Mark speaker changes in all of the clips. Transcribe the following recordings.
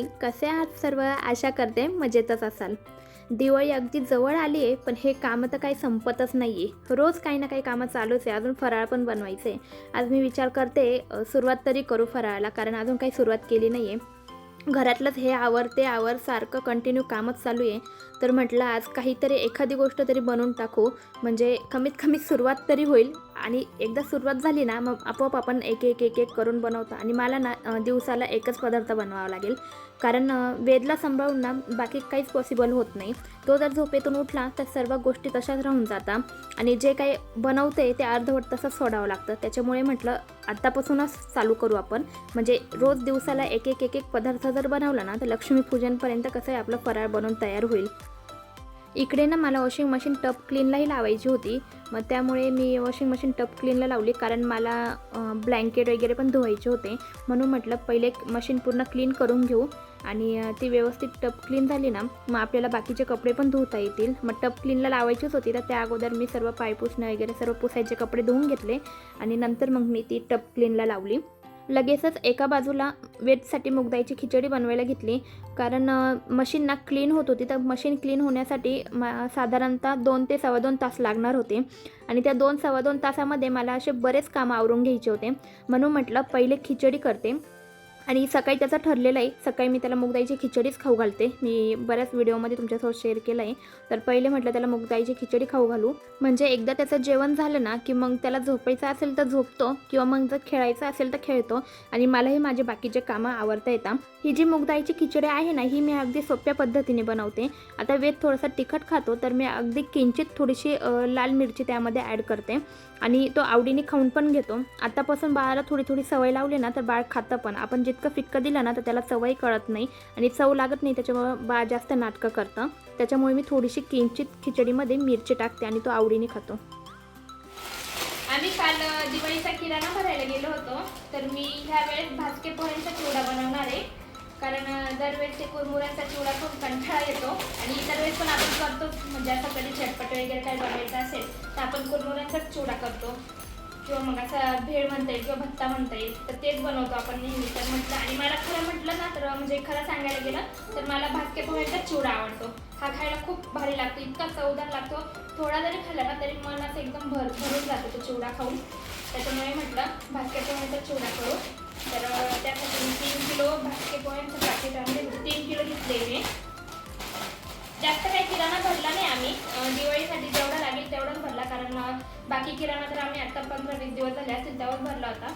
Speaker 1: असतील? कसे आहात सर्व? आशा करते मजेतच असाल. दिवाळी अगदी जवळ आली आहे, पण हे कामं तर काही संपतच नाही आहे. रोज काही ना काही कामं चालूच आहे. अजून फराळ पण बनवायचं आहे. आज मी विचार करते सुरुवात तरी करू फराळाला, कारण अजून काही सुरुवात केली नाही आहे. घरातलंच हे आवर ते आवर सारखं कंटिन्यू कामच चालू आहे. तर म्हटलं आज काहीतरी एखादी गोष्ट तरी बनवून टाकू, म्हणजे कमीत कमी सुरुवात तरी होईल. आणि एकदा सुरुवात झाली ना, मग आपोआप आपण एक एक एक एक करून बनवतो. आणि मला ना दिवसाला एकच पदार्थ बनवावा लागेल, कारण वेदला सांभाळून ना बाकी काहीच पॉसिबल होत नाही. तो जर झोपेतून उठला तर सर्व गोष्टी तशाच राहून जातात, आणि जे काही बनवते ते अर्धवट तसंच सोडावं लागतं. त्याच्यामुळे म्हटलं आत्तापासूनच चालू करू आपण, म्हणजे रोज दिवसाला एक एक एक एक पदार्थ जर बनवला ना, तर लक्ष्मीपूजनपर्यंत कसं आहे आपलं फराळ बनवून तयार होईल. इकडे ना मला वॉशिंग मशीन टप क्लीनलाही लावायची होती. मग त्यामुळे मी वॉशिंग मशीन टप क्लीनला लावली, कारण मला ब्लँकेट वगैरे पण धुवायचे होते. म्हणून म्हटलं पहिले मशीन पूर्ण क्लीन करून घेऊ, आणि ती व्यवस्थित टप क्लीन झाली ना, मग आपल्याला बाकीचे कपडे पण धुता येतील. मग टप क्लीनला लावायचीच होती, तर त्या अगोदर मी सर्व पाय पुसणं वगैरे सर्व पुसायचे कपडे धुवून घेतले, आणि नंतर मग मी ती टप क्लीनला लावली. लगेचच एका बाजूला वेदसाठी मुगदाळीची खिचडी बनवायला घेतली, कारण मशीन ना क्लीन होत होती. तर मशीन क्लीन होण्यासाठी साधारणतः 2 ते सव्वा 2 तास लागणार होते, आणि त्या 2 सव्वा 2 तासामध्ये मला असे बरेच कामं आवरून घ्यायचे होते. म्हणून म्हटलं पहिले खिचडी करते. आणि सकाळी त्याचं ठरलेलं आहे, सकाळी मी त्याला मुगदाळीची खिचडीच खाऊ घालते. मी बऱ्याच व्हिडिओमध्ये तुमच्यासोबत शेअर केलं आहे. तर पहिले म्हटलं त्याला मुगदाळीची खिचडी खाऊ घालू, म्हणजे एकदा त्याचं जेवण झालं ना की मग त्याला झोपायचं असेल तर झोपतो, किंवा मग जर खेळायचं असेल तर खेळतो, आणि मलाही माझे बाकीचे कामं आवरता येतात. ही जी मुगदाळीची खिचडी आहे ना, ही मी अगदी सोप्या पद्धतीने बनवते. आता वेद थोडंसं तिखट खातो, तर मी अगदी किंचित थोडीशी लाल मिरची त्यामध्ये ॲड करते, आणि तो आवडीने खाऊन पण घेतो. आतापासून बाळाला थोडी थोडी सवय लावली ना, तर बाळ खातं पण. आपण जितकं फिक्कं दिलं ना, तर त्याला सवय कळत नाही आणि चव लागत नाही, त्याच्यामुळं बाळ जास्त नाटकं करतं. त्याच्यामुळे मी थोडीशी किंचित खिचडीमध्ये मिरची टाकते, आणि तो आवडीने खातो.
Speaker 2: आम्ही काल दिवाळीचा किराणा भरायला गेलो होतो, तर मी ह्या वेळेस भाजके पोह्यांचा चिवडा बनवणार आहे. कारण दरवेळेस ते कुरमुऱ्यांचा चिवडा खूप कंटाळा येतो, आणि इतर वेळेस पण आपण करतोच. म्हणजे असं कधी झटपट वगैरे काही बनवायचं असेल तर आपण कुरमुऱ्यांचाच चिवडा करतो, किंवा मग असा भेळ म्हणता येईल किंवा भत्ता म्हणता येईल, तर तेच बनवतो आपण नेहमी. तर म्हटलं, आणि मला खरं म्हटलं ना, तर म्हणजे खरं सांगायला गेलं तर मला भाजके पोह्यांचा चिवडा आवडतो. हा खायला खूप भारी लागतो, इतका चवदार लागतो. थोडा जरी खाल्ला ना तरी मन असं एकदम भरून जातो तो चिवडा खाऊन. त्याच्यामुळे म्हटलं भाजके पोह्यांचा चिवडा करू. तर त्यासाठी 3 किलो भाजके पोह्यांचं पॅकेट आणले, 3 किलो घेतले मी. जास्त काही किराणा भरला नाही आम्ही, दिवाळीसाठी जेवढा लागेल तेवढाच भरला, कारण बाकी किराणा तर आम्ही आता 15-20 दिवस झाले असतील तेव्हाच भरला होता.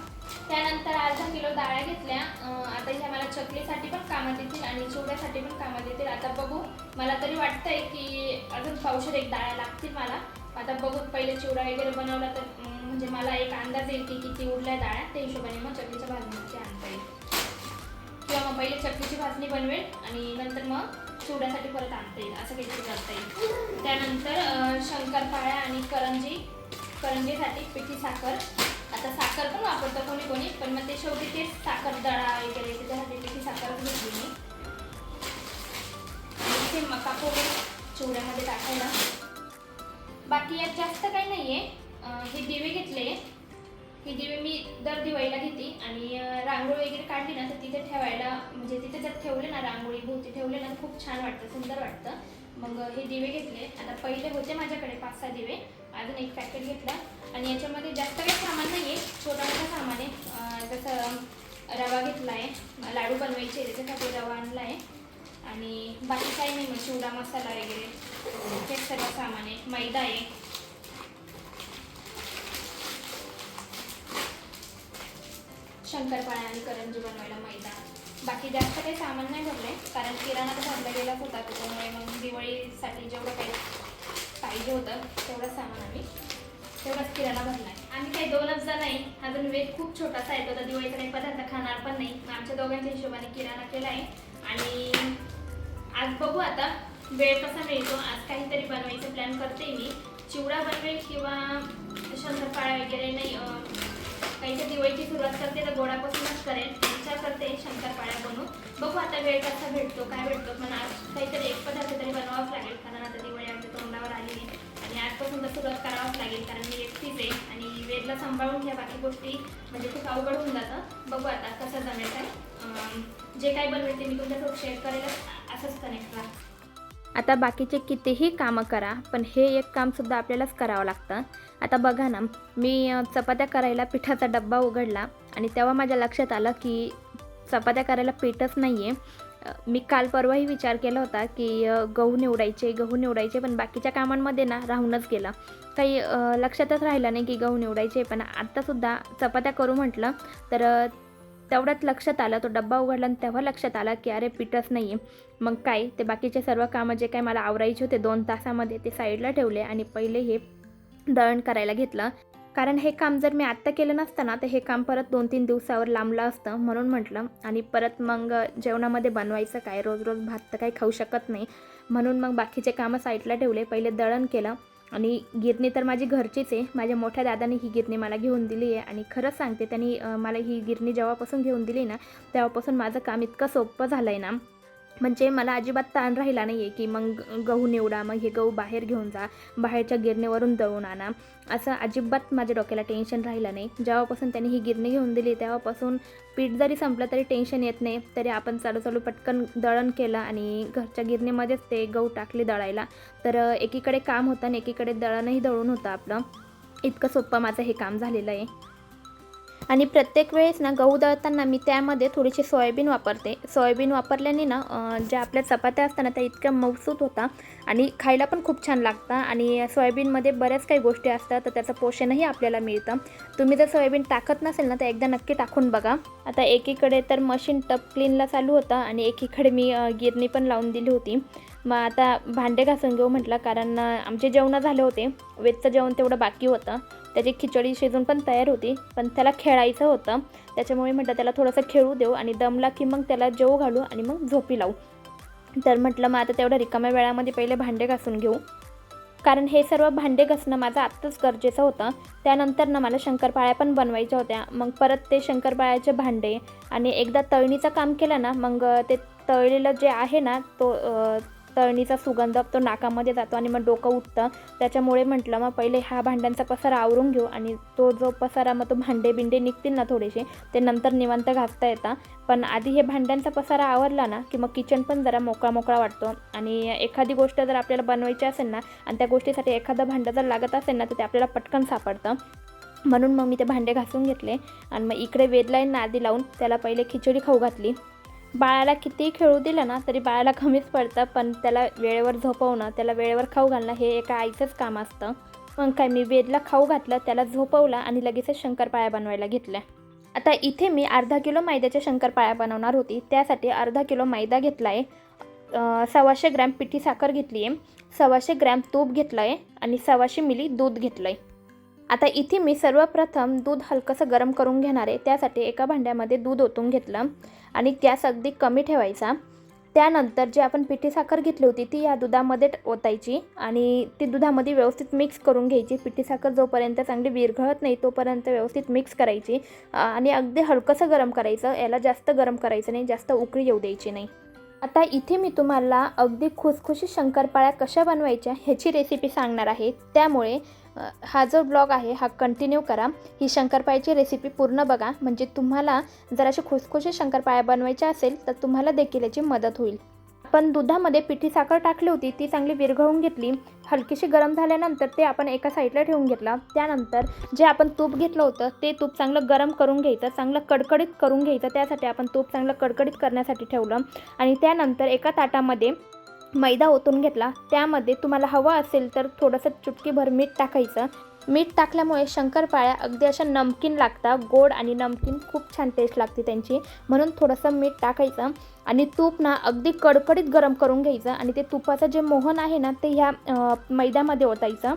Speaker 2: त्यानंतर अर्धा किलो डाळ्या घेतल्या. आता ह्या मला चकलीसाठी पण कामात येतील आणि चिवड्यासाठी पण कामात येतील. आता बघू, मला तरी वाटतंय की अजून पावशेर एक डाळ्या लागतील मला. आता बघू, पहिले चिवडा वगैरे बनवला तर म्हणजे मला एक अंदाज येईल की किती उरल्या डाळ्या, त्या हिशोबाने मग चकलीच्या भाजणीची आणता येईल, किंवा मग पहिले चकलीची भाजणी बनवेल आणि नंतर मग चिवड्यासाठी परत आणता येईल, असं काहीतरी करता येईल. त्यानंतर शंकरपाळ्या आणि करंजीसाठी पिठी साखर. आता साखर पण वापरतो कोणी, पण मग ते शेवटी तेच साखर दळा वगैरे त्याच्यासाठी पिठी साखरच घेतली मी. आणि इथे मका पोहे चिवड्यामध्ये टाकायला. बाकी यात जास्त काही नाही आहे. हे दिवे घेतले. हे दिवे मी दर दिवाळीला घेते, आणि रांगोळी वगैरे काढली ना तर तिथे ठेवायला, म्हणजे तिथे जर ठेवले ना, रांगोळी भोवती ठेवले ना, खूप छान वाटतं, सुंदर वाटतं. मग हे दिवे घेतले. आता पहिले होते माझ्याकडे 5-6 दिवे, अजून एक पॅकेट घेतला. आणि याच्यामध्ये जास्त काही सामान नाही आहे, छोटा मोठा सामान आहे. जसं रवा घेतला आहे, लाडू बनवायचे त्याच्यासाठी रवा आणला आहे, आणि बाकी काही नाही. मग चिवडा मसाला वगैरे हे सर्व सामान आहे. मैदा आहे, शंकरपाळ्या आणि करंजी बनवायला मैदा. बाकी जास्त काही सामान नाही भरले, कारण किराणा तर भरला गेलाच होता. त्याच्यामुळे मग दिवाळीसाठी जेवढं काही पाहिजे होतं तेवढंच सामान आम्ही तेवढाच किराणा भरला आहे. आम्ही काही 2च जण आहे, अजून वेद खूप छोटासा आहे, तो तर दिवाळीचा काही पदार्थ खाणार पण नाही. आमच्या दोघांच्या हिशोबाने किराणा केला आहे. आणि आज बघू आता वेळ कसा मिळतो. आज काहीतरी बनवायचं प्लॅन करते मी. चिवडा बनवेल किंवा शंकरपाळ्या वगैरे नाही, काहीतरी दिवाळीची सुरुवात करते तर गोडापासूनच करेल. विचार करते शंकरपाळ्या बनवू. बघू आता वेळ कसा भेटतो, काय भेटतो. पण आज काहीतरी एक पदार्थ तरी बनवावाच लागेल, कारण आता दिवाळी आमच्या तोंडावर आली आहे, आणि आजपासून तर सुरुवात करावाच लागेल, कारण मी एकटीच आहे आणि वेद एकदा सांभाळून घ्या, बाकी गोष्टी म्हणजे खूप अवघड होऊन जातं. बघू आता कसं जमेल काय. जे काय बनवेल ते मी तुमच्यासोबत शेअर करेल, असंच कनेक्ट राहा.
Speaker 1: आता बाकीचे कितीही कामं करा, पण हे एक कामसुद्धा आपल्यालाच करावं लागतं. आता बघा ना, मी चपात्या करायला पिठाचा डब्बा उघडला आणि तेव्हा माझ्या लक्षात आलं की चपात्या करायला पीठच नाही आहे. मी काल परवाही विचार केला होता की गहू निवडायचे, पण बाकीच्या कामांमध्ये ना राहूनच गेला. काही लक्षातच राहिलं नाही की गहू निवडायचे. पण आत्तासुद्धा चपात्या करू म्हटलं तर तेवढ्यात लक्षात आलं, तो डब्बा उघडला आणि तेव्हा लक्षात आलं की अरे पीठच नाही आहे. मग काय, ते बाकीचे सर्व कामं जे काय मला आवरायचे होते 2 तासामध्ये ते साईडला ठेवले आणि पहिले हे दळण करायला घेतलं. कारण हे काम जर मी आत्ता केलं नसतं ना, तर हे काम परत 2-3 दिवसावर लांबलं असतं. म्हणून म्हटलं, आणि परत मग जेवणामध्ये बनवायचं काय, रोज रोज भात तर काही खाऊ शकत नाही. म्हणून मग बाकीचे कामं साईडला ठेवले, पहिले दळण केलं. आणि गिरणी तर माझी घरचीच आहे. माझ्या मोठ्या दादाने ही गिरणी मला घेऊन दिली आहे आणि खरंच सांगते, त्यांनी मला ही गिरणी जेव्हापासून घेऊन दिली ना, तेव्हापासून माझं काम इतकं सोपं झालं आहे ना, म्हणजे मला अजिबात ताण राहिला नाही आहे की मग गहू निवडा, मग हे गहू बाहेर घेऊन जा, बाहेरच्या गिरणीवरून दळून आणा, असं अजिबात माझ्या डोक्याला टेन्शन राहिलं नाही. जेव्हापासून त्यांनी ही गिरणी घेऊन दिली तेव्हापासून पीठ जरी संपलं तरी टेन्शन येत नाही. तरी आपण चालू पटकन दळण केलं आणि घरच्या गिरणीमध्येच ते गहू टाकले दळायला, तर एकीकडे काम होतं आणि एकीकडे दळणही दळून होतं आपलं. इतकं सोपं माझं हे काम झालेलं आहे. आणि प्रत्येक वेळेस ना गहू दळताना मी त्यामध्ये थोडीशी सोयाबीन वापरते. सोयाबीन वापरल्याने ना ज्या आपल्या चपात्या असतात ना त्या इतक्या मऊसूत होतात आणि खायला पण खूप छान लागतं. आणि सोयाबीनमध्ये बऱ्याच काही गोष्टी असतात, तर त्याचं पोषणही आपल्याला मिळतं. तुम्ही जर सोयाबीन टाकत नसेल ना तर एकदा नक्की टाकून बघा. आता एकीकडे तर मशीन टप क्लीनला चालू होतं आणि एकीकडे मी गिरणी पण लावून दिली होती. मग आता भांडे घासून घेऊ म्हटलं, कारण आमचे जेवणं झाले होते. वेजचं जेवण तेवढं बाकी होतं. त्याची खिचडी शिजून पण तयार होती, पण त्याला खेळायचं होतं. त्याच्यामुळे म्हटलं त्याला थोडंसं खेळू देऊ आणि दमला की मग त्याला जेवू घालू आणि मग झोपी लावू. तर म्हटलं मग आता तेवढ्या रिकाम्या वेळामध्ये पहिले भांडे घासून घेऊ, कारण हे सर्व भांडे घासणं माझं आत्ताच गरजेचं होतं. त्यानंतर ना मला शंकरपाळ्या पण बनवायच्या होत्या. मग परत ते शंकरपाळ्याचे भांडे आणि एकदा तळणीचं काम केलं ना, मग ते तळलेलं जे आहे ना, तो तळणीचा सुगंध तो नाकामध्ये जातो आणि मग डोकं उठतं. त्याच्यामुळे म्हटलं मग पहिले हा भांड्यांचा पसारा आवरून घेऊ आणि तो जो पसारा मग तो भांडे निघतील ना थोडेसे, ते नंतर निवांत घासता येतात. पण आधी हे भांड्यांचा पसारा आवरला ना की मग किचन पण जरा मोकळा वाटतो. आणि एखादी गोष्ट जर आपल्याला बनवायची असेल ना आणि त्या गोष्टीसाठी एखादं भांडं जर लागत असेल ना, तर ते आपल्याला पटकन सापडतं. म्हणून मग मी ते भांडे घासून घेतले आणि मग इकडे वेदला नादी लावून त्याला पहिले खिचडी खाऊ घातली. बाळाला कितीही खेळू दिलं ना तरी बाळाला कमीच पडतं, पण त्याला वेळेवर झोपवणं, त्याला वेळेवर खाऊ घालणं हे एका आईचंच काम असतं. मग काय, मी वेदला खाऊ घातलं, त्याला झोपवलं आणि लगेचच शंकरपाळ्या बनवायला घेतल्या. आता इथे मी अर्धा किलो मैद्याच्या शंकरपाळ्या बनवणार होती. त्यासाठी अर्धा किलो मैदा घेतला आहे, 125 ग्रॅम पिठी साखर घेतली आहे, 125 ग्रॅम तूप घेतलं आहे आणि 125 मिली दूध घेतलं आहे. आता इथे मी सर्वप्रथम दूध हलकंसं गरम करून घेणार आहे. त्यासाठी एका भांड्यामध्ये दूध ओतून घेतलं आणि गॅस अगदी कमी ठेवायचा. त्यानंतर जी आपण पिठी साखर घेतली होती ती या दुधामध्ये ओतायची आणि ती दुधामध्ये व्यवस्थित मिक्स करून घ्यायची. पिठी साखर जोपर्यंत चांगली विरघळत नाही तोपर्यंत व्यवस्थित मिक्स करायची आणि अगदी हलकंसं गरम करायचं. याला जास्त गरम करायचं नाही, जास्त उकळी येऊ द्यायची नाही. आता इथे मी तुम्हाला अगदी खुसखुशीत शंकरपाळ्या कशा बनवायच्या ह्याची रेसिपी सांगणार आहे. त्यामुळे हा जो ब्लॉग आहे हा कंटिन्यू करा. ही शंकरपाळ्याची रेसिपी पूर्ण बघा, म्हणजे तुम्हाला जर अशी खुसखुशीत शंकरपाळ्या बनवायच्या असेल तर तुम्हाला देखील याची मदत होईल. आपण दुधामध्ये पिठी साखर टाकली होती, ती चांगली विरघळून घेतली. हलकीशी गरम झाल्यानंतर ते आपण एका साईडला ठेवून घेतला. त्यानंतर जे आपण तूप घेतलं होतं ते तूप चांगलं गरम करून घ्यायचं, चांगलं कडकडीत करून घ्यायचं. त्यासाठी आपण तूप चांगलं कडकडीत करण्यासाठी ठेवलं आणि त्यानंतर एका ताटामध्ये मैदा ओतून घेतला. त्यामध्ये तुम्हाला हवं असेल तर थोडंसं चुटकीभर मीठ टाकायचं. मीठ टाकल्यामुळे शंकरपाळ्या अगदी अशा नमकीन लागतात, गोड आणि नमकीन खूप छान टेस्ट लागते त्यांची, म्हणून थोडंसं मीठ टाकायचं. आणि तूप ना अगदी कडकडीत गरम करून घ्यायचं आणि ते तुपाचं जे मोहन आहे ना ते ह्या मैद्यामध्ये ओतायचं.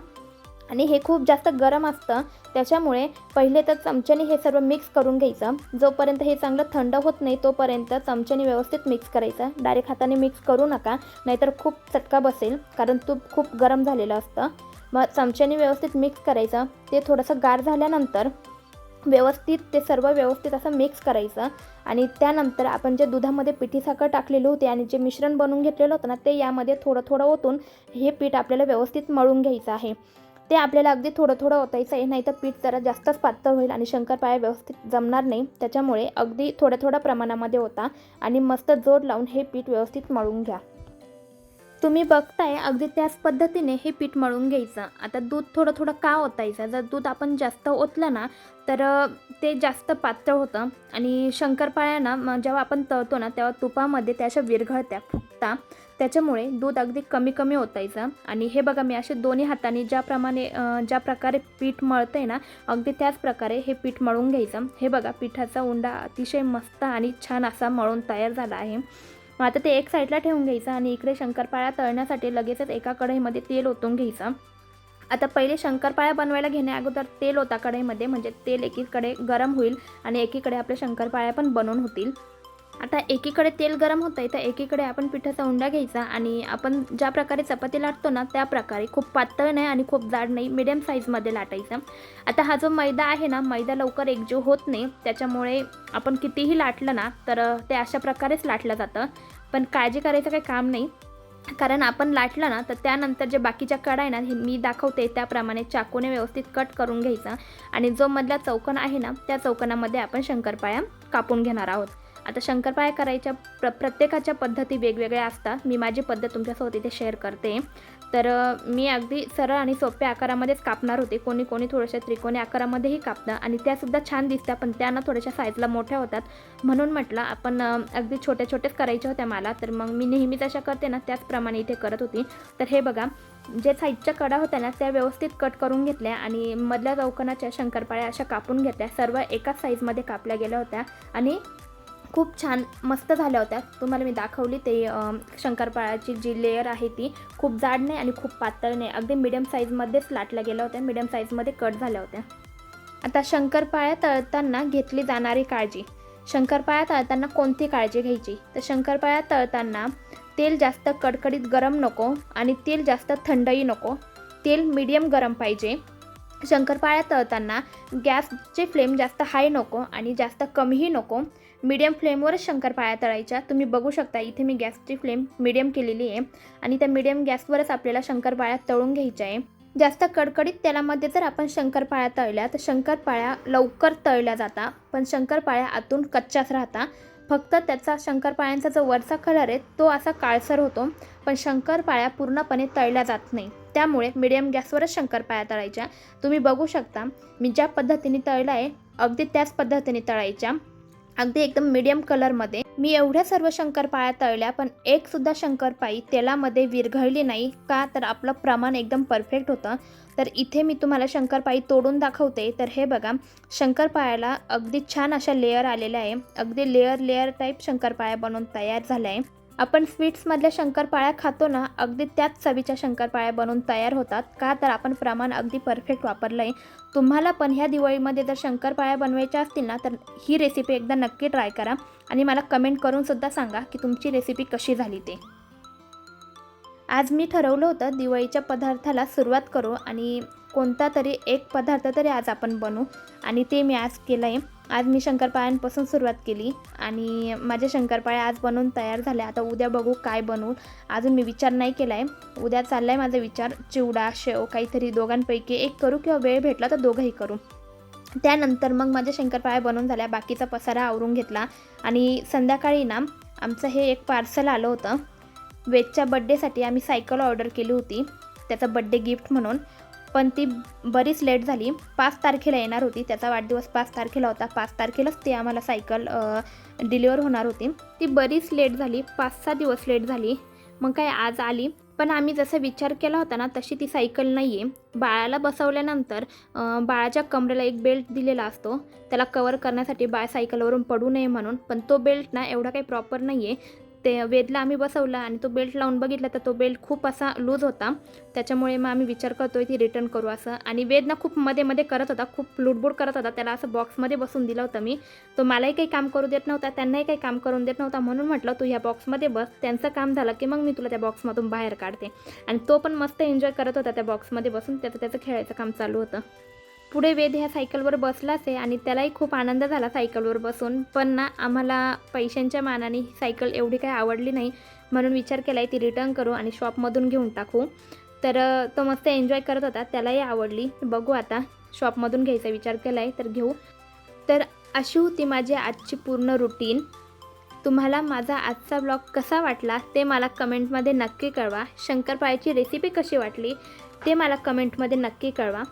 Speaker 1: आणि हे खूप जास्त गरम असतं, त्याच्यामुळे पहिले तर चमच्याने हे सर्व मिक्स करून घ्यायचं. जोपर्यंत हे चांगलं थंड होत नाही तोपर्यंत चमच्याने व्यवस्थित मिक्स करायचं. डायरेक्ट हाताने मिक्स करू नका, नाहीतर खूप चटका बसेल, कारण तूप खूप गरम झालेलं असतं. मग चमच्याने व्यवस्थित मिक्स करायचं. ते थोडंसं गार झाल्यानंतर व्यवस्थित ते सर्व व्यवस्थित असं मिक्स करायचं. आणि त्यानंतर आपण जे दुधामध्ये पिठी साखर टाकलेली होती आणि जे मिश्रण बनवून घेतलेलं होतं ना ते यामध्ये थोडं थोडं ओतून हे पीठ आपल्याला व्यवस्थित मळून घ्यायचं आहे. ते आपल्याला अगदी थोडं थोडं ओतायचं आहे, नाही तर पीठ जरा जास्तच पातळ होईल आणि शंकरपाळ्या व्यवस्थित जमणार नाही. त्याच्यामुळे अगदी थोड्या थोड्या प्रमाणामध्ये ओता आणि मस्त जोड लावून हे पीठ व्यवस्थित मळून घ्या. तुम्ही बघताय अगदी त्याच पद्धतीने हे पीठ मळून घ्यायचं. आता दूध थोडं थोडं का ओतायचं, जर दूध आपण जास्त ओतलं ना तर ते जास्त पातळ होतं आणि शंकरपाळ्या ना जेव्हा आपण तळतो ना तेव्हा तुपामध्ये त्या अशा विरघळत्या, फुगता. त्याच्यामुळे दूध अगदी कमी कमी ओतायचं. आणि हे बघा मी असे दोन्ही हाताने ज्या प्रकारे पीठ मळते ना अगदी त्याच प्रकारे हे पीठ मळून घ्यायचं. हे बघा पिठाचा उंडा अतिशय मस्त आणि छान असा मळून तयार झाला आहे. मग आता ते एक साईडला ठेवून घ्यायचं आणि इकडे शंकरपाळ्या तळण्यासाठी लगेचच एका कढईमध्ये तेल ओतून घ्यायचं. आता पहिले शंकरपाळ्या बनवायला घेण्या अगोदर तेल ओता कढईमध्ये, म्हणजे तेल एकीकडे गरम होईल आणि एकीकडे आपल्या शंकरपाळ्या पण बनवून होतील. आता एकीकडे तेल गरम होतं आहे तर एकीकडे आपण पिठाचा उंडा घ्यायचा आणि आपण ज्या प्रकारे चपाती लाटतो ना त्या प्रकारे, खूप पातळ नाही आणि खूप जाड नाही, मिडियम साईजमध्ये लाटायचा. आता हा जो मैदा आहे ना, मैदा लवकर एकजीव होत नाही, त्याच्यामुळे आपण कितीही लाटलं ना तर ते अशा प्रकारेच लाटलं जातं. पण काळजी करायचं काही काम नाही, कारण आपण लाटलं ना तर त्यानंतर जे बाकीच्या कडा आहे ना हे मी दाखवते त्याप्रमाणे चाकूने व्यवस्थित कट करून घ्यायचा आणि जो मधला चौकोन आहे ना त्या चौकोनामध्ये आपण शंकरपाळ्या कापून घेणार आहोत. आता शंकरपाळ्या करायच्या प्रत्येकाच्या पद्धती वेगवेगळ्या असतात. मी माझी पद्धत तुमच्यासोबत इथे शेअर करते. तर मी अगदी सरळ आणि सोप्या आकारामध्येच कापणार होते. कोणी कोणी थोड्याशा त्रिकोणी आकारामध्येही कापतं आणि त्यासुद्धा छान दिसतात, पण त्यांना थोड्याशा साईजला मोठ्या होतात. म्हणून म्हटलं आपण अगदी छोट्या छोट्याच करायच्या होत्या मला, तर मग मी नेहमीच अशा करते ना त्याचप्रमाणे इथे करत होती. तर हे बघा जे साईडच्या कडा होत्या ना त्या व्यवस्थित कट करून घेतल्या आणि मधल्या चौकोनाच्या शंकरपाळ्या अशा कापून घेतल्या. सर्व एकाच साईजमध्ये कापल्या गेल्या होत्या आणि खूप छान मस्त झाल्या होत्या. तुम्हाला मी दाखवली ते शंकरपाळ्याची जी लेयर आहे ती खूप जाड नाही आणि खूप पातळ नाही, अगदी मिडियम साईजमध्येच लाटल्या गेल्या होत्या, मिडियम साईजमध्ये कट झाल्या होत्या. आता शंकरपाळ्या तळताना घेतली जाणारी काळजी. शंकरपाळ्या तळताना कोणती काळजी घ्यायची, तर शंकरपाळ्या तळताना तेल जास्त कडकडीत गरम नको आणि तेल जास्त थंडही नको, तेल मीडियम गरम पाहिजे. शंकरपाळ्या तळताना गॅसचे फ्लेम जास्त हाय नको आणि जास्त कमीही नको, मीडियम फ्लेमवरच शंकरपाळ्या तळायच्या. तुम्ही बघू शकता इथे मी गॅसची फ्लेम मीडियम केलेली आहे आणि त्या मीडियम गॅसवरच आपल्याला शंकरपाळ्या तळून घ्यायच्या आहे. जास्त कडकडीत तेलामध्ये जर आपण शंकरपाळ्या तळल्या तर शंकरपाळ्या लवकर तळल्या जातात, पण शंकरपाळ्या आतून कच्च्याच राहतात. फक्त त्याचा शंकरपाळ्यांचा जो वरचा कलर आहे तो असा काळसर होतो, पण शंकरपाळ्या पूर्णपणे तळल्या जात नाही. त्यामुळे मीडियम गॅसवरच शंकरपाळ्या तळायच्या. तुम्ही बघू शकता मी ज्या पद्धतीने तळला आहे अगदी त्याच पद्धतीने तळायच्या, अगदी एकदम मीडियम कलरमध्ये. मी एवढ्या सर्व शंकरपाळ्या तळल्या पण एकसुद्धा शंकरपाळी तेलामध्ये विरघळली नाही, का तर आपलं प्रमाण एकदम परफेक्ट होतं. तर इथे मी तुम्हाला शंकरपाळी तोडून दाखवते. तर हे बघा शंकरपाळ्याला अगदी छान अशा लेअर आलेल्या आहे, अगदी लेअर टाईप शंकरपाळ्या बनवून तयार झाल्या आहे. आपण स्वीट्समधल्या शंकरपाळ्या खातो ना अगदी त्याच चवीच्या शंकरपाळ्या बनवून तयार होतात, का तर आपण प्रमाण अगदी परफेक्ट वापरलं आहे. तुम्हाला पण ह्या दिवाळीमध्ये जर शंकरपाळ्या बनवायच्या असतील ना तर ही रेसिपी एकदा नक्की ट्राय करा आणि मला कमेंट करूनसुद्धा सांगा की तुमची रेसिपी कशी झाली ते. आज मी ठरवलं होतं दिवाळीच्या पदार्थाला सुरुवात करू आणि कोणता तरी एक पदार्थ तरी आज आपण बनवू आणि ते मी आज केलं आहे. आज मी शंकरपाळ्यांपासून सुरुवात केली आणि माझ्या शंकरपाळ्या आज बनवून तयार झाल्या. आता उद्या बघू काय बनवू, अजून मी विचार नाही केला आहे. उद्या चालला आहे माझा विचार, चिवडा शेव काहीतरी दोघांपैकी एक करू किंवा वेळ भेटला तर दोघंही करू. त्यानंतर मग माझ्या शंकरपाळ्या बनवून झाल्या, बाकीचा पसारा आवरून घेतला आणि संध्याकाळी ना आमचं हे एक पार्सल आलं होतं. वेदच्या बड्डेसाठी आम्ही सायकल ऑर्डर केली होती त्याचा बड्डे गिफ्ट म्हणून, पण ती बरीच लेट झाली. 5 तारखेला येणार होती, त्याचा वाढदिवस 5 तारखेला होता. 5 तारखेलाच ती आम्हाला सायकल डिलिव्हर होणार होती. ती बरीच लेट झाली, 5-6 दिवस लेट झाली. मग काय आज आली, पण आम्ही जसा विचार केला होता ना तशी ती सायकल नाही आहे. बाळाला बसवल्यानंतर बाळाच्या कमरेला एक बेल्ट दिलेला असतो त्याला कवर करण्यासाठी, बाळ सायकलवरून पडू नये म्हणून, पण तो बेल्ट ना एवढा काही प्रॉपर नाही आहे. ते वेदला आम्ही बसवला आणि तो बेल्ट लावून बघितला तर तो बेल्ट खूप असा लूज होता. त्याच्यामुळे मग आम्ही विचार करतोय ती रिटर्न करू असं. आणि वेदना खूप मध्ये करत होता, खूप लुडबुड करत होता. त्याला असं बॉक्समध्ये बसून दिलं होतं मी. तो मलाही काही काम करू देत नव्हता, त्यांनाही काही काम करून देत नव्हता. म्हणून म्हटलं तू ह्या बॉक्समध्ये बस, त्यांचं काम झालं की मग मी तुला त्या बॉक्समधून बाहेर काढते. आणि तो पण मस्त एन्जॉय करत होता त्या बॉक्समध्ये बसून, त्याचं खेळायचं काम चालू होतं. पुढे वेद ह्या सायकलवर बसलाच आहे आणि त्यालाही खूप आनंद झाला सायकलवर बसून. पण ना आम्हाला पैशांच्या मानाने ही सायकल एवढी काही आवडली नाही, म्हणून विचार केला आहे ती रिटर्न करू आणि शॉपमधून घेऊन टाकू. तर तो मस्त एन्जॉय करत होता, त्यालाही आवडली. बघू आता शॉपमधून घ्यायचा विचार केला आहे तर घेऊ. तर अशी होती माझी आजची पूर्ण रुटीन. तुम्हाला माझा आजचा ब्लॉग कसा वाटला ते मला कमेंटमध्ये नक्की कळवा. शंकरपाळ्याची रेसिपी कशी वाटली ते मला कमेंटमध्ये नक्की कळवा.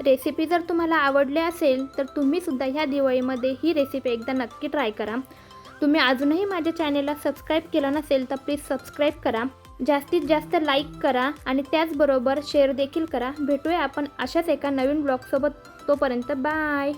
Speaker 1: रेसिपी जर तुम्हाला आवडली असेल तर तुम्हीसुद्धा ह्या दिवाळीमध्ये ही रेसिपी एकदा नक्की ट्राय करा. तुम्ही अजूनही माझ्या चॅनेलला सबस्क्राईब केलं नसेल तर प्लीज सबस्क्राईब करा. जास्तीत जास्त लाईक करा आणि त्याचबरोबर शेअर देखील करा. भेटूया आपण अशाच एका नवीन ब्लॉगसोबत. तोपर्यंत बाय.